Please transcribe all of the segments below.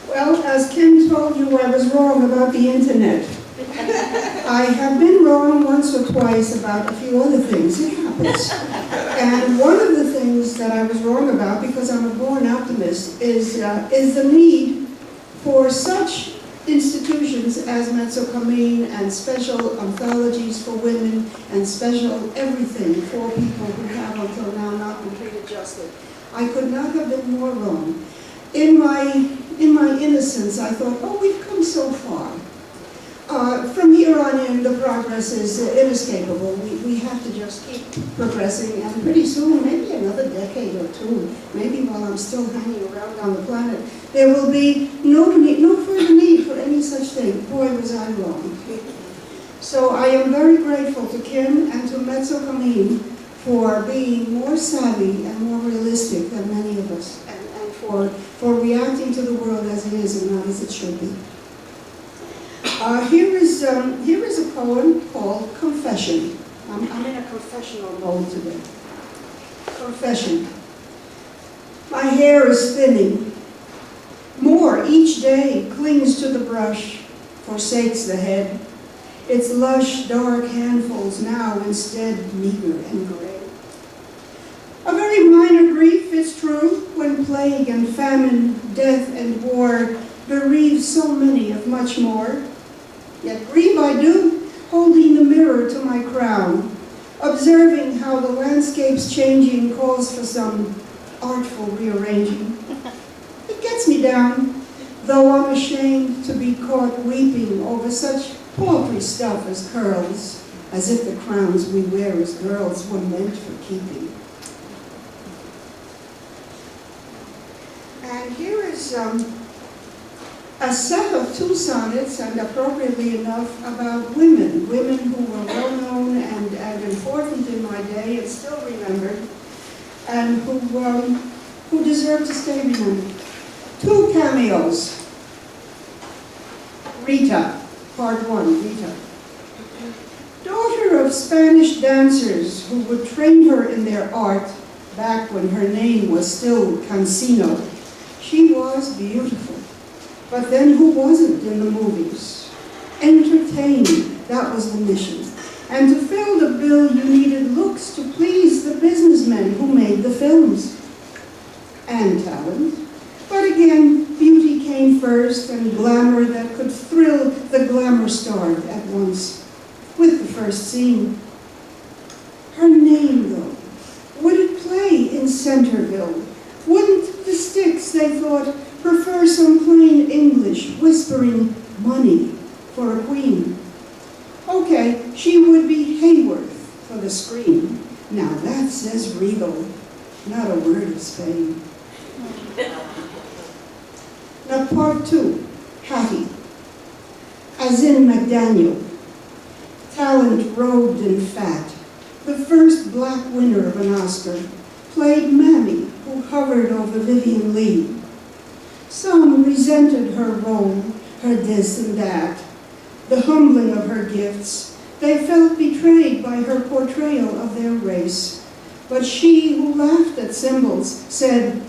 Well, as Kim told you, I was wrong about the internet. I have been wrong once or twice about a few other things. It happens. And one of the things that I was wrong about, because I'm a born optimist, is the need for such institutions as Mezzo Cammin and special anthologies for women and special everything for people who have until now not been treated justly. I could not have been more wrong. In my innocence, I thought, oh, we've come so far. From here on in, the progress is inescapable. We have to just keep progressing, and pretty soon, maybe another decade or two, maybe while I'm still hanging around on the planet, there will be no further need for any such thing. Boy, was I wrong. So I am very grateful to Kim and to Mezzo Cammin for being more savvy and more realistic than many of us, and for reacting to the world as it is and not as it should be. Here is a poem called Confession. I'm in a confessional mode today. Confession. My hair is thinning. More each day clings to the brush, forsakes the head. Its lush, dark handfuls now instead meager and gray. A very minor grief, it's true, when plague and famine, death and war bereave so many of much more. Yet grieve I do, holding the mirror to my crown, observing how the landscape's changing calls for some artful rearranging. It gets me down, though I'm ashamed to be caught weeping over such paltry stuff as curls, as if the crowns we wear as girls were meant for keeping. And here is a set of two sonnets, and appropriately enough, about women who were well known and important in my day and still remembered, and who deserve to stay remembered. Two cameos. Rita, part one, Rita. Daughter of Spanish dancers who would train her in their art back when her name was still Cancino. She was beautiful. But then who wasn't in the movies? Entertain, that was the mission. And to fill the bill, you needed looks to please the businessmen who made the films. And talent. But again, beauty came first, and glamour that could thrill the glamour star at once, with the first scene. Her name, though, would it play in Centerville? Wouldn't the sticks, they thought, prefer some plain English, whispering money for a queen? Okay, she would be Hayworth for the screen. Now that says regal, not a word of Spain. Now part two, Hattie, as in McDaniel. Talent robed in fat, the first black winner of an Oscar, played Mammy, who hovered over Vivian Lee. Some resented her role, her this and that, the humbling of her gifts. They felt betrayed by her portrayal of their race. But she who laughed at symbols said,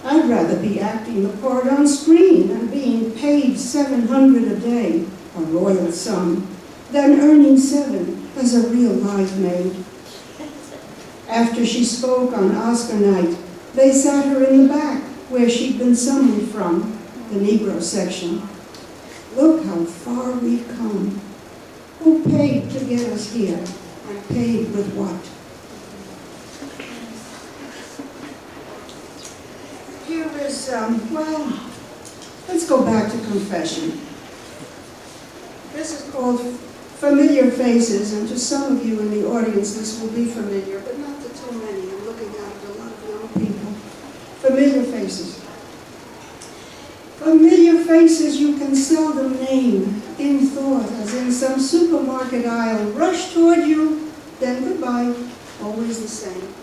I'd rather be acting the part on screen and being paid $700 a day, a royal sum, than earning $7 as a real live maid. After she spoke on Oscar night, they sat her in the back, where she'd been summoned from, the Negro section. Look how far we've come. Who paid to get us here, and paid with what? Here is, well, let's go back to Confession. This is called Familiar Faces, and to some of you in the audience this will be familiar, but not to too many. I'm looking out at a lot of young people. Familiar faces. Familiar faces you can seldom name in thought, as in some supermarket aisle, rush toward you, then goodbye, always the same.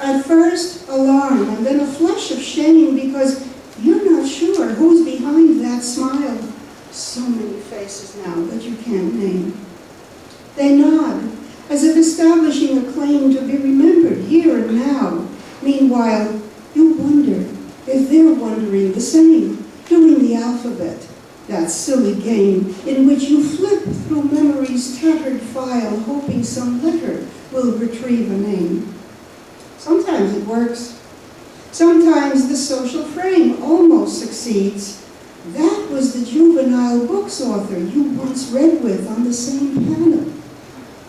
At first, alarm, and then a flush of shame because you're not sure who's behind that smile. So many faces now that you can't name. They nod, as if establishing a claim to be remembered here and now. Meanwhile, you wonder if they're wondering the same. doing the alphabet, that silly game in which you flip through memory's tattered file, hoping some letter will retrieve a name. Sometimes it works. Sometimes the social frame almost succeeds. That was the juvenile books author you once read with on the same panel.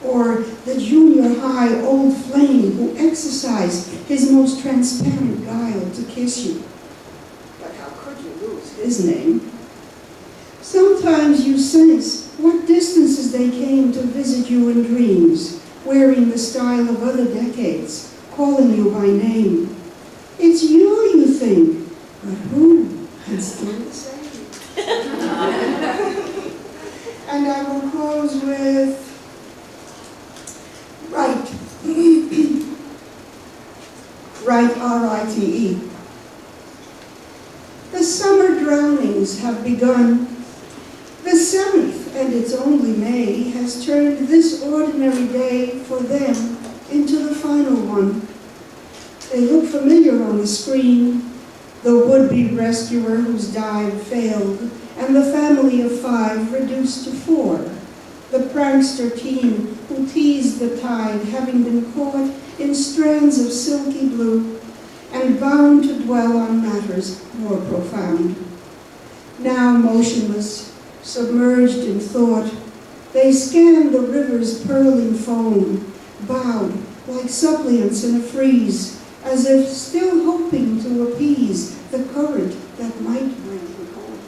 Or the junior high old flame who exercised his most transparent guile to kiss you. But how could you lose his name? Sometimes you sense what distances they came to visit you in dreams, wearing the style of other decades, calling you by name. It's you think, but who can still say? And I will close with Right. Right, R-I-T-E. The summer drownings have begun. The 7th, and it's only May, has turned this ordinary day for them into the final one. They look familiar on the screen. The would-be rescuer whose dive failed, and the family of 5 reduced to 4. The prankster teen who teased the tide, having been caught in strands of silky blue and bound to dwell on matters more profound. Now motionless, submerged in thought, they scan the river's purling foam, bowed like suppliants in a freeze, as if still hoping to appease the current that might bring them home.